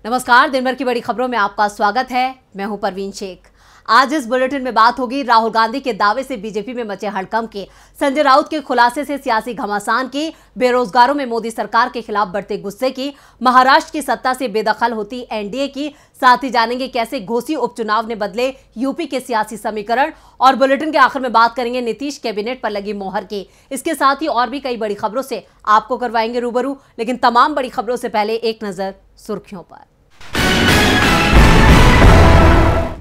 नमस्कार, दिन भर की बड़ी खबरों में आपका स्वागत है। मैं हूं परवीन शेख। आज इस बुलेटिन में बात होगी राहुल गांधी के दावे से बीजेपी में मचे हड़कंप के, संजय राउत के खुलासे से सियासी घमासान की, बेरोजगारों में मोदी सरकार के खिलाफ बढ़ते गुस्से की, महाराष्ट्र की सत्ता से बेदखल होती एनडीए की, साथ ही जानेंगे कैसे घोसी उपचुनाव ने बदले यूपी के सियासी समीकरण। और बुलेटिन के आखिर में बात करेंगे नीतीश कैबिनेट पर लगी मोहर की। इसके साथ ही और भी कई बड़ी खबरों से आपको करवाएंगे रूबरू, लेकिन तमाम बड़ी खबरों से पहले एक नजर सुर्खियों पर।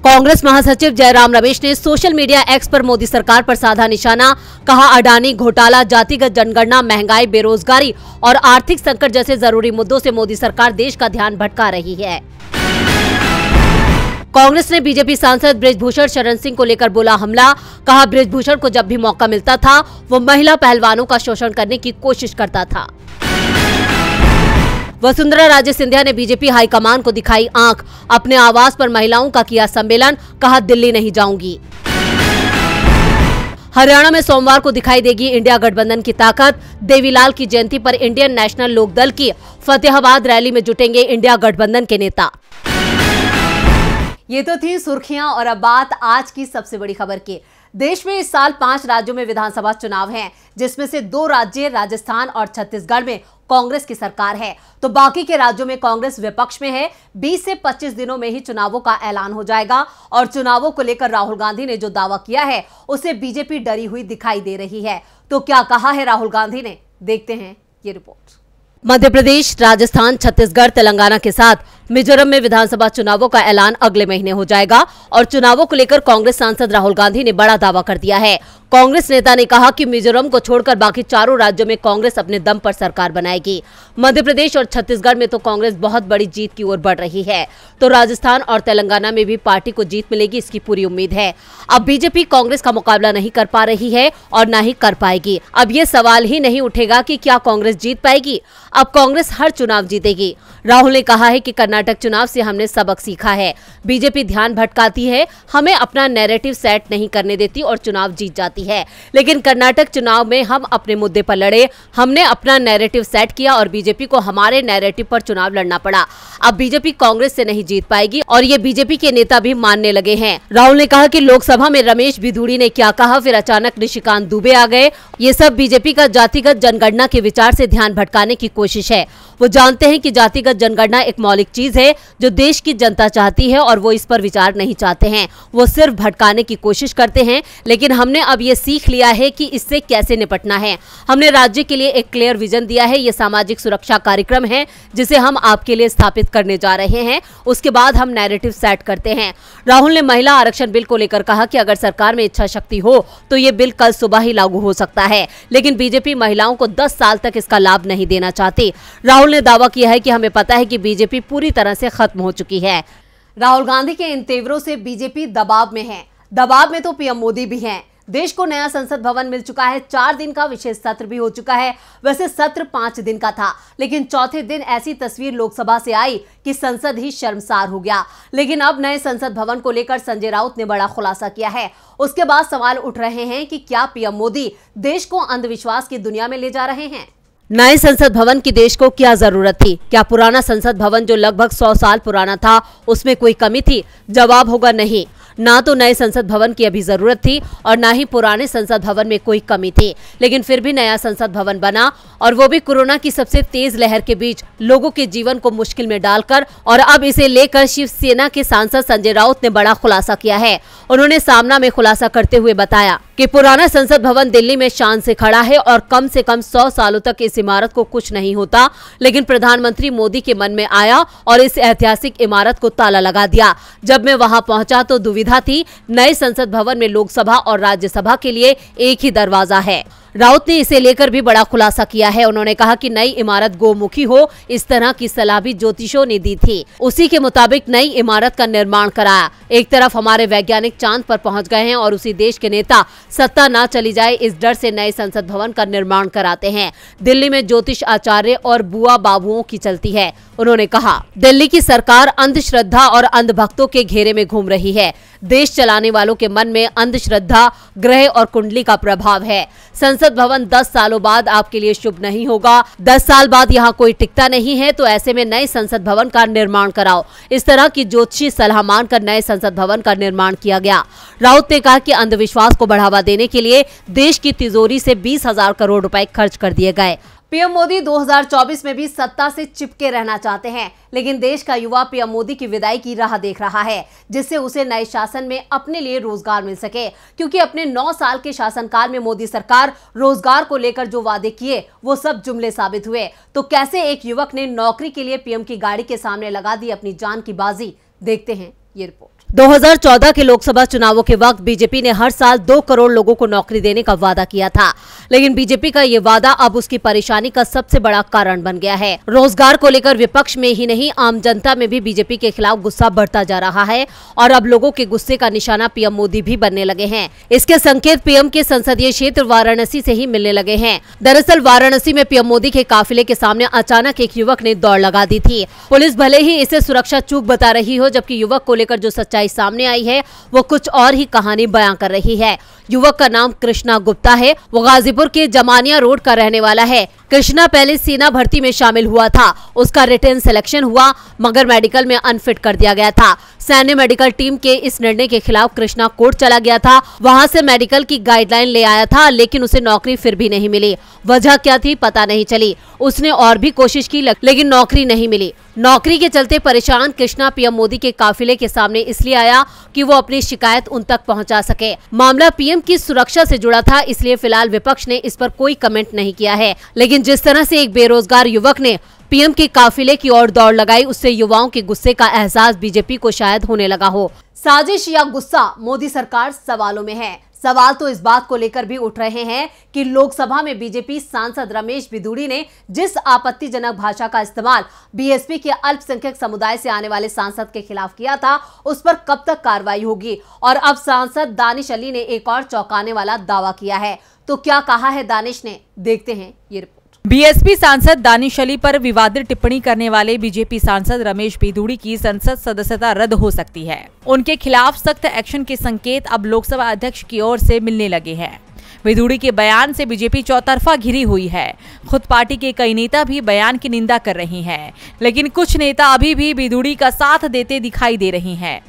कांग्रेस महासचिव जयराम रमेश ने सोशल मीडिया एक्स पर मोदी सरकार पर साधा निशाना। कहा, अडानी घोटाला, जातिगत जनगणना, महंगाई, बेरोजगारी और आर्थिक संकट जैसे जरूरी मुद्दों से मोदी सरकार देश का ध्यान भटका रही है। कांग्रेस ने बीजेपी सांसद बृजभूषण शरण सिंह को लेकर बोला हमला। कहा, बृजभूषण को जब भी मौका मिलता था वो महिला पहलवानों का शोषण करने की कोशिश करता था। वसुंधरा राजे सिंधिया ने बीजेपी हाईकमान को दिखाई आंख। अपने आवास पर महिलाओं का किया सम्मेलन। कहा, दिल्ली नहीं जाऊंगी। हरियाणा में सोमवार को दिखाई देगी इंडिया गठबंधन की ताकत। देवीलाल की जयंती पर इंडियन नेशनल लोकदल की फतेहाबाद रैली में जुटेंगे इंडिया गठबंधन के नेता। ये तो थी सुर्खियां और अब बात आज की सबसे बड़ी खबर की। देश में इस साल 5 राज्यों में विधानसभा चुनाव हैं, जिसमें से 2 राज्य राजस्थान और छत्तीसगढ़ में कांग्रेस की सरकार है, तो बाकी के राज्यों में कांग्रेस विपक्ष में है। 20 से 25 दिनों में ही चुनावों का ऐलान हो जाएगा और चुनावों को लेकर राहुल गांधी ने जो दावा किया है उसे बीजेपी डरी हुई दिखाई दे रही है। तो क्या कहा है राहुल गांधी ने, देखते हैं ये रिपोर्ट। मध्य प्रदेश, राजस्थान, छत्तीसगढ़, तेलंगाना के साथ मिजोरम में विधानसभा चुनावों का ऐलान अगले महीने हो जाएगा और चुनावों को लेकर कांग्रेस सांसद राहुल गांधी ने बड़ा दावा कर दिया है। कांग्रेस नेता ने कहा कि मिजोरम को छोड़कर बाकी 4 राज्यों में कांग्रेस अपने दम पर सरकार बनाएगी। मध्य प्रदेश और छत्तीसगढ़ में तो कांग्रेस बहुत बड़ी जीत की ओर बढ़ रही है, तो राजस्थान और तेलंगाना में भी पार्टी को जीत मिलेगी, इसकी पूरी उम्मीद है। अब बीजेपी कांग्रेस का मुकाबला नहीं कर पा रही है और न ही कर पाएगी। अब ये सवाल ही नहीं उठेगा कि क्या कांग्रेस जीत पाएगी। अब कांग्रेस हर चुनाव जीतेगी। राहुल ने कहा है कि कर्नाटक चुनाव से हमने सबक सीखा है। बीजेपी ध्यान भटकाती है, हमें अपना नैरेटिव सेट नहीं करने देती और चुनाव जीत जाती है। लेकिन कर्नाटक चुनाव में हम अपने मुद्दे पर लड़े, हमने अपना नैरेटिव सेट किया और बीजेपी को हमारे नैरेटिव पर चुनाव लड़ना पड़ा। अब बीजेपी कांग्रेस से नहीं जीत पाएगी और ये बीजेपी के नेता भी मानने लगे हैं। राहुल ने कहा कि लोकसभा में रमेश बिधूड़ी ने क्या कहा, फिर अचानक निशिकांत दुबे आ गए। ये सब बीजेपी का जातिगत जनगणना के विचार से ध्यान भटकाने की कोशिश है। वो जानते हैं कि जातिगत जनगणना एक मौलिक चीज है जो देश की जनता चाहती है और वो इस पर विचार नहीं चाहते हैं। वो सिर्फ भटकाने की कोशिश करते हैं। लेकिन हमने अब ये सीख लिया है कि इससे कैसे निपटना है। हमने राज्य के लिए एक क्लियर विजन दिया है। ये सामाजिक सुरक्षा कार्यक्रम है जिसे हम आपके लिए स्थापित करने जा रहे हैं। उसके बाद हम नैरेटिव सेट करते हैं। राहुल ने महिला आरक्षण बिल को लेकर कहा कि अगर सरकार में इच्छा शक्ति हो तो ये बिल कल सुबह ही लागू हो सकता है, लेकिन बीजेपी महिलाओं को 10 साल तक इसका लाभ नहीं देना चाहती। राहुल ने दावा किया है कि हमें पता है कि बीजेपी पूरी तरह से खत्म हो चुकी है। राहुल गांधी के इन तेवरों से बीजेपी दबाव में है। दबाव में तो पीएम मोदी भी हैं। देश को नया संसद भवन मिल चुका है। 4 दिन का विशेष सत्र भी हो चुका है। वैसे सत्र 5 दिन का था, लेकिन चौथे दिन ऐसी तस्वीर लोकसभा से आई कि संसद ही शर्मसार हो गया। लेकिन अब नए संसद भवन को लेकर संजय राउत ने बड़ा खुलासा किया है। उसके बाद सवाल उठ रहे हैं कि क्या पीएम मोदी देश को अंधविश्वास की दुनिया में ले जा रहे हैं। नए संसद भवन की देश को क्या जरूरत थी? क्या पुराना संसद भवन जो लगभग 100 साल पुराना था उसमें कोई कमी थी? जवाब होगा नहीं। ना तो नए संसद भवन की अभी जरूरत थी और ना ही पुराने संसद भवन में कोई कमी थी। लेकिन फिर भी नया संसद भवन बना और वो भी कोरोना की सबसे तेज लहर के बीच लोगों के जीवन को मुश्किल में डालकर। और अब इसे लेकर शिवसेना के सांसद संजय राउत ने बड़ा खुलासा किया है। उन्होंने सामना में खुलासा करते हुए बताया कि पुराना संसद भवन दिल्ली में शान से खड़ा है और कम से कम 100 सालों तक इस इमारत को कुछ नहीं होता, लेकिन प्रधानमंत्री मोदी के मन में आया और इस ऐतिहासिक इमारत को ताला लगा दिया। जब मैं वहां पहुंचा तो दुविधा थी। नए संसद भवन में लोकसभा और राज्यसभा के लिए एक ही दरवाजा है। राउत ने इसे लेकर भी बड़ा खुलासा किया है। उन्होंने कहा कि नई इमारत गोमुखी हो, इस तरह की सलाह भी ज्योतिषियों ने दी थी। उसी के मुताबिक नई इमारत का निर्माण कराया। एक तरफ हमारे वैज्ञानिक चांद पर पहुंच गए हैं और उसी देश के नेता सत्ता ना चली जाए इस डर से नए संसद भवन का निर्माण कराते हैं। दिल्ली में ज्योतिष आचार्य और बुआ बाबुओं की चलती है। उन्होंने कहा, दिल्ली की सरकार अंधश्रद्धा और अंधभक्तों के घेरे में घूम रही है। देश चलाने वालों के मन में अंधश्रद्धा, ग्रह और कुंडली का प्रभाव है। संसद संसद भवन 10 सालों बाद आपके लिए शुभ नहीं होगा। 10 साल बाद यहाँ कोई टिकता नहीं है, तो ऐसे में नए संसद भवन का निर्माण कराओ। इस तरह की ज्योतिषी सलाह मानकर नए संसद भवन का निर्माण किया गया। राउत ने कहा कि अंधविश्वास को बढ़ावा देने के लिए देश की तिजोरी से 20,000 करोड़ रुपए खर्च कर दिए गए। पीएम मोदी 2024 में भी सत्ता से चिपके रहना चाहते हैं, लेकिन देश का युवा पीएम मोदी की विदाई की राह देख रहा है, जिससे उसे नए शासन में अपने लिए रोजगार मिल सके। क्योंकि अपने 9 साल के शासनकाल में मोदी सरकार रोजगार को लेकर जो वादे किए वो सब जुमले साबित हुए। तो कैसे एक युवक ने नौकरी के लिए पीएम की गाड़ी के सामने लगा दी अपनी जान की बाजी, देखते हैं ये रिपोर्ट। 2014 के लोकसभा चुनावों के वक्त बीजेपी ने हर साल 2 करोड़ लोगों को नौकरी देने का वादा किया था, लेकिन बीजेपी का ये वादा अब उसकी परेशानी का सबसे बड़ा कारण बन गया है। रोजगार को लेकर विपक्ष में ही नहीं, आम जनता में भी बीजेपी के खिलाफ गुस्सा बढ़ता जा रहा है और अब लोगों के गुस्से का निशाना पीएम मोदी भी बनने लगे हैं। इसके संकेत पीएम के संसदीय क्षेत्र वाराणसी से ही मिलने लगे हैं। दरअसल वाराणसी में पीएम मोदी के काफिले के सामने अचानक एक युवक ने दौड़ लगा दी थी। पुलिस भले ही इसे सुरक्षा चूक बता रही हो, जबकि युवक को लेकर जो सच्चाई सामने आई है वो कुछ और ही कहानी बयां कर रही है। युवक का नाम कृष्णा गुप्ता है। वो गाजीपुर के जमानिया रोड का रहने वाला है। कृष्णा पहले सेना भर्ती में शामिल हुआ था। उसका रिटर्न सिलेक्शन हुआ, मगर मेडिकल में अनफिट कर दिया गया था। सैन्य मेडिकल टीम के इस निर्णय के खिलाफ कृष्णा कोर्ट चला गया था। वहां से मेडिकल की गाइडलाइन ले आया था, लेकिन उसे नौकरी फिर भी नहीं मिली। वजह क्या थी पता नहीं चली। उसने और भी कोशिश की, लेकिन नौकरी नहीं मिली। नौकरी के चलते परेशान कृष्णा पीएम मोदी के काफिले के सामने इसलिए आया कि वो अपनी शिकायत उन तक पहुंचा सके। मामला पीएम की सुरक्षा से जुड़ा था, इसलिए फिलहाल विपक्ष ने इस पर कोई कमेंट नहीं किया है। लेकिन जिस तरह से एक बेरोजगार युवक ने पीएम के काफिले की ओर दौड़ लगाई, उससे युवाओं के गुस्से का एहसास बीजेपी को शायद होने लगा हो। साजिश या गुस्सा, मोदी सरकार सवालों में है। सवाल तो इस बात को लेकर भी उठ रहे हैं कि लोकसभा में बीजेपी सांसद रमेश बिधूड़ी ने जिस आपत्तिजनक भाषा का इस्तेमाल बीएसपी के अल्पसंख्यक समुदाय से आने वाले सांसद के खिलाफ किया था, उस पर कब तक कार्रवाई होगी। और अब सांसद दानिश अली ने एक और चौंकाने वाला दावा किया है। तो क्या कहा है दानिश ने, देखते हैं ये रिपोर्ट। बीएसपी सांसद दानिश अली पर विवादित टिप्पणी करने वाले बीजेपी सांसद रमेश बिधूड़ी की संसद सदस्यता रद्द हो सकती है। उनके खिलाफ सख्त एक्शन के संकेत अब लोकसभा अध्यक्ष की ओर से मिलने लगे हैं। बिधूड़ी के बयान से बीजेपी चौतरफा घिरी हुई है। खुद पार्टी के कई नेता भी बयान की निंदा कर रहे हैं, लेकिन कुछ नेता अभी भी बिधूड़ी का साथ देते दिखाई दे रहे हैं,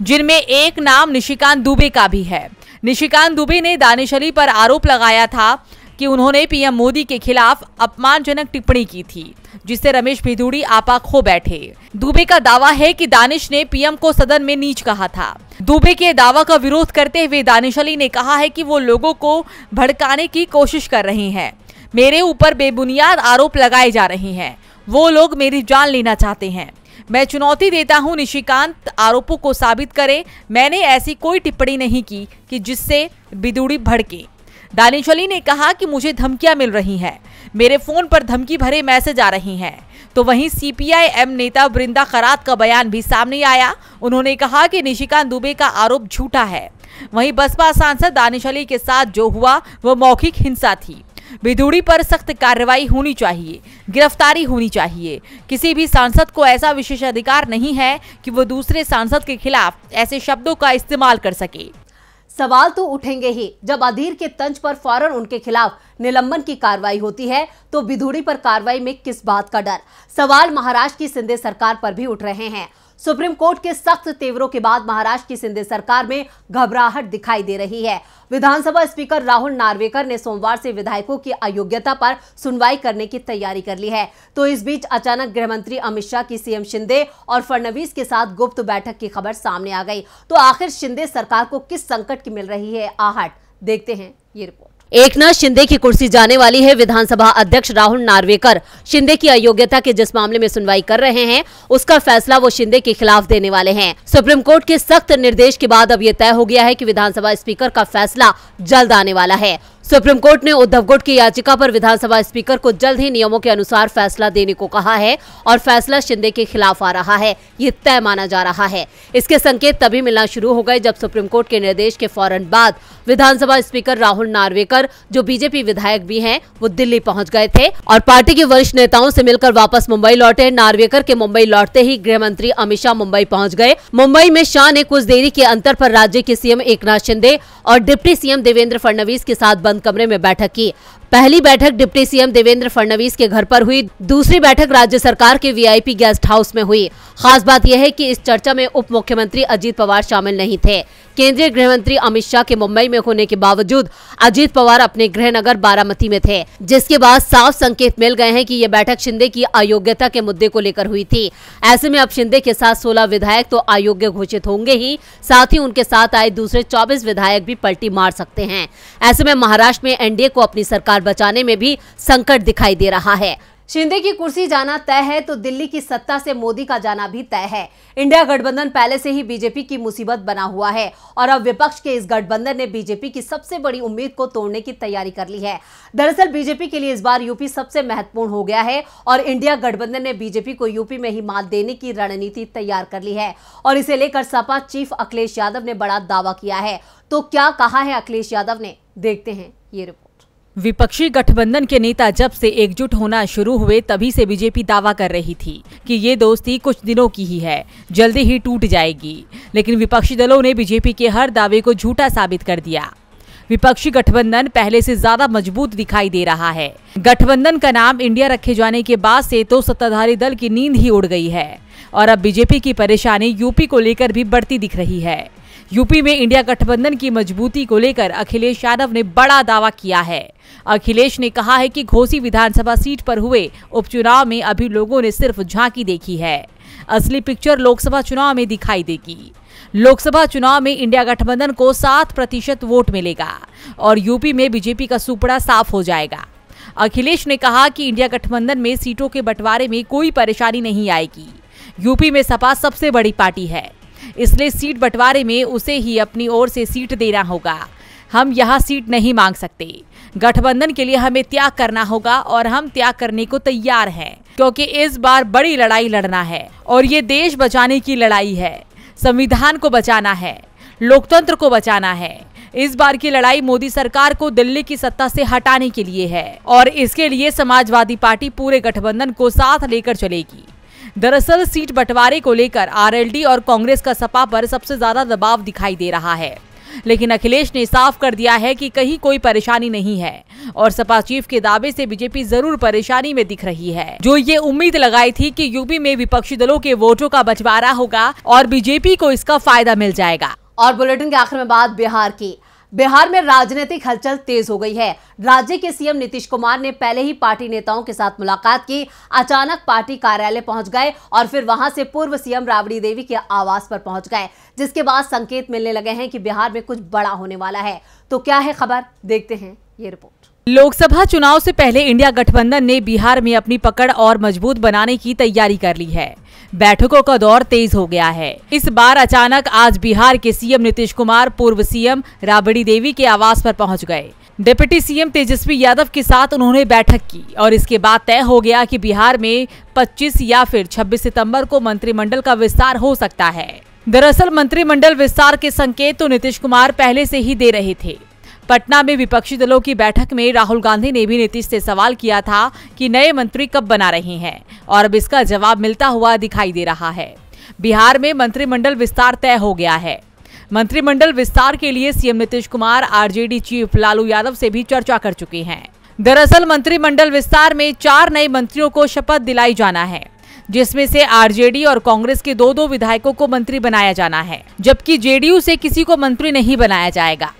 जिनमें एक नाम निशिकांत दुबे का भी है। निशिकांत दुबे ने दानिश अली पर आरोप लगाया था कि उन्होंने पीएम मोदी के खिलाफ अपमानजनक टिप्पणी की थी, जिससे रमेश बिधूड़ी आपा खो बैठे। दुबे का दावा है कि दानिश ने पीएम को सदन में नीच कहा था। दुबे के दावा का विरोध करते हुए दानिश अली ने कहा है कि वो लोगों को भड़काने की कोशिश कर रहे हैं। मेरे ऊपर बेबुनियाद आरोप लगाए जा रहे हैं। वो लोग मेरी जान लेना चाहते हैं। मैं चुनौती देता हूं, निशिकांत आरोपों को साबित करें। मैंने ऐसी कोई टिप्पणी नहीं की कि जिससे बिधूड़ी भड़के। दानिश अली ने कहा कि मुझे धमकियां मिल रही हैं, मेरे फोन पर धमकी भरे मैसेज आ रही हैं। तो वहीं सीपीआई-एम नेता बृंदा खरात का बयान भी सामने आया। उन्होंने कहा कि निशिकांत दुबे का आरोप झूठा है। वहीं बसपा सांसद दानिश अली के साथ जो हुआ वो मौखिक हिंसा थी। बिधूड़ी पर सख्त कार्रवाई होनी चाहिए, गिरफ्तारी होनी चाहिए। किसी भी सांसद को ऐसा विशेषाधिकार नहीं है कि वो दूसरे सांसद के खिलाफ ऐसे शब्दों का इस्तेमाल कर सके। सवाल तो उठेंगे ही जब अधीर के तंज पर फौरन उनके खिलाफ निलंबन की कार्रवाई होती है, तो बिधूड़ी पर कार्रवाई में किस बात का डर। सवाल महाराष्ट्र की शिंदे सरकार पर भी उठ रहे हैं। सुप्रीम कोर्ट के सख्त तेवरों के बाद महाराष्ट्र की शिंदे सरकार में घबराहट दिखाई दे रही है। विधानसभा स्पीकर राहुल नार्वेकर ने सोमवार से विधायकों की अयोग्यता पर सुनवाई करने की तैयारी कर ली है। तो इस बीच अचानक गृहमंत्री अमित शाह की सीएम शिंदे और फडणवीस के साथ गुप्त बैठक की खबर सामने आ गई। तो आखिर शिंदे सरकार को किस संकट की मिल रही है आहट, देखते हैं ये रिपोर्ट। एकनाथ शिंदे की कुर्सी जाने वाली है। विधानसभा अध्यक्ष राहुल नार्वेकर शिंदे की अयोग्यता के जिस मामले में सुनवाई कर रहे हैं, उसका फैसला वो शिंदे के खिलाफ देने वाले हैं। सुप्रीम कोर्ट के सख्त निर्देश के बाद अब यह तय हो गया है कि विधानसभा स्पीकर का फैसला जल्द आने वाला है। सुप्रीम कोर्ट ने उद्धव गुट की याचिका पर विधानसभा स्पीकर को जल्द ही नियमों के अनुसार फैसला देने को कहा है और फैसला शिंदे के खिलाफ आ रहा है, ये तय माना जा रहा है। इसके संकेत तभी मिलना शुरू हो गए जब सुप्रीम कोर्ट के निर्देश के फौरन बाद विधानसभा स्पीकर राहुल नार्वेकर, जो बीजेपी विधायक भी हैं, वो दिल्ली पहुंच गए थे और पार्टी के वरिष्ठ नेताओं से मिलकर वापस मुंबई लौटे। नार्वेकर के मुंबई लौटते ही गृह मंत्री अमित शाह मुंबई पहुंच गए। मुंबई में शाह ने कुछ देरी के अंतर पर राज्य के सीएम एकनाथ शिंदे और डिप्टी सीएम देवेंद्र फडणवीस के साथ बंद बंद कमरे में बैठक की। पहली बैठक डिप्टी सीएम देवेंद्र फडणवीस के घर पर हुई, दूसरी बैठक राज्य सरकार के वीआईपी गेस्ट हाउस में हुई। खास बात यह है कि इस चर्चा में उप मुख्यमंत्री अजीत पवार शामिल नहीं थे। केंद्रीय गृह मंत्री अमित शाह के मुंबई में होने के बावजूद अजीत पवार अपने गृहनगर बारामती में थे, जिसके बाद साफ संकेत मिल गए हैं कि ये बैठक शिंदे की अयोग्यता के मुद्दे को लेकर हुई थी। ऐसे में अब शिंदे के साथ 16 विधायक तो अयोग्य घोषित होंगे ही, साथ ही उनके साथ आए दूसरे 24 विधायक भी पलटी मार सकते हैं। ऐसे में महाराष्ट्र में एनडीए को अपनी सरकार बचाने में भी संकट दिखाई दे रहा है। शिंदे की कुर्सी जाना तय है तो दिल्ली की सत्ता से मोदी का जाना भी तय है। इंडिया गठबंधन पहले से ही बीजेपी की मुसीबत बना हुआ है और अब विपक्ष के इस गठबंधन ने बीजेपी की सबसे बड़ी उम्मीद को तोड़ने की तैयारी कर ली है। दरअसल बीजेपी के लिए इस बार यूपी सबसे महत्वपूर्ण हो गया है और इंडिया गठबंधन ने बीजेपी को यूपी में ही मात देने की रणनीति तैयार कर ली है और इसे लेकर सपा चीफ अखिलेश यादव ने बड़ा दावा किया है। तो क्या कहा है अखिलेश यादव ने, देखते हैं ये रिपोर्ट। विपक्षी गठबंधन के नेता जब से एकजुट होना शुरू हुए तभी से बीजेपी दावा कर रही थी कि ये दोस्ती कुछ दिनों की ही है, जल्दी ही टूट जाएगी। लेकिन विपक्षी दलों ने बीजेपी के हर दावे को झूठा साबित कर दिया। विपक्षी गठबंधन पहले से ज्यादा मजबूत दिखाई दे रहा है। गठबंधन का नाम इंडिया रखे जाने के बाद से तो सत्ताधारी दल की नींद ही उड़ गई है और अब बीजेपी की परेशानी यूपी को लेकर भी बढ़ती दिख रही है। यूपी में इंडिया गठबंधन की मजबूती को लेकर अखिलेश यादव ने बड़ा दावा किया है। अखिलेश ने कहा है कि घोसी विधानसभा सीट पर हुए उपचुनाव में अभी लोगों ने सिर्फ झांकी देखी है, असली पिक्चर लोकसभा चुनाव में दिखाई देगी। लोकसभा चुनाव में इंडिया गठबंधन को 7% वोट मिलेगा और यूपी में बीजेपी का सुपड़ा साफ हो जाएगा। अखिलेश ने कहा कि इंडिया गठबंधन में सीटों के बंटवारे में कोई परेशानी नहीं आएगी। यूपी में सपा सबसे बड़ी पार्टी है, इसलिए सीट बंटवारे में उसे ही अपनी ओर से सीट देना होगा। हम यहाँ सीट नहीं मांग सकते। गठबंधन के लिए हमें त्याग करना होगा और हम त्याग करने को तैयार हैं, क्योंकि इस बार बड़ी लड़ाई लड़ना है और ये देश बचाने की लड़ाई है। संविधान को बचाना है, लोकतंत्र को बचाना है। इस बार की लड़ाई मोदी सरकार को दिल्ली की सत्ता से हटाने के लिए है और इसके लिए समाजवादी पार्टी पूरे गठबंधन को साथ लेकर चलेगी। दरअसल सीट बंटवारे को लेकर आरएलडी और कांग्रेस का सपा पर सबसे ज्यादा दबाव दिखाई दे रहा है, लेकिन अखिलेश ने साफ कर दिया है कि कहीं कोई परेशानी नहीं है और सपा चीफ के दावे से बीजेपी जरूर परेशानी में दिख रही है, जो ये उम्मीद लगाई थी कि यूपी में विपक्षी दलों के वोटों का बंटवारा होगा और बीजेपी को इसका फायदा मिल जाएगा। और बुलेटिन के आखिर में बात बिहार की। बिहार में राजनीतिक हलचल तेज हो गई है। राज्य के सीएम नीतीश कुमार ने पहले ही पार्टी नेताओं के साथ मुलाकात की, अचानक पार्टी कार्यालय पहुंच गए और फिर वहां से पूर्व सीएम राबड़ी देवी के आवास पर पहुंच गए, जिसके बाद संकेत मिलने लगे हैं कि बिहार में कुछ बड़ा होने वाला है। तो क्या है खबर, देखते हैं ये रिपोर्ट। लोकसभा चुनाव से पहले इंडिया गठबंधन ने बिहार में अपनी पकड़ और मजबूत बनाने की तैयारी कर ली है। बैठकों का दौर तेज हो गया है। इस बार अचानक आज बिहार के सीएम नीतीश कुमार पूर्व सीएम राबड़ी देवी के आवास पर पहुंच गए। डिप्टी सीएम तेजस्वी यादव के साथ उन्होंने बैठक की और इसके बाद तय हो गया कि बिहार में 25 या फिर 26 सितंबर को मंत्रिमंडल का विस्तार हो सकता है। दरअसल मंत्रिमंडल विस्तार के संकेत तो नीतीश कुमार पहले से ही दे रहे थे। पटना में विपक्षी दलों की बैठक में राहुल गांधी ने भी नीतीश से सवाल किया था कि नए मंत्री कब बना रहे हैं और अब इसका जवाब मिलता हुआ दिखाई दे रहा है। बिहार में मंत्रिमंडल विस्तार तय हो गया है। मंत्रिमंडल विस्तार के लिए CM Nitish Kumar RJD chief Lalu Yadav से भी चर्चा कर चुके हैं। दरअसल मंत्रिमंडल विस्तार में 4 नए मंत्रियों को शपथ दिलाई जाना है, जिसमें से आरजेडी और कांग्रेस के 2-2 विधायकों को मंत्री बनाया जाना है, जबकि जेडीयू से किसी को मंत्री नहीं बनाया जाएगा।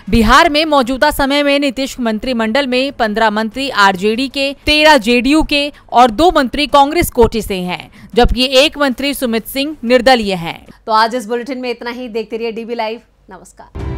बिहार में मौजूदा समय में नीतीश मंत्रिमंडल में 15 मंत्री आरजेडी के, 13 जेडीयू के और 2 मंत्री कांग्रेस कोटे से हैं, जबकि 1 मंत्री सुमित सिंह निर्दलीय हैं। तो आज इस बुलेटिन में इतना ही। देखते रहिए डीबी लाइव। नमस्कार।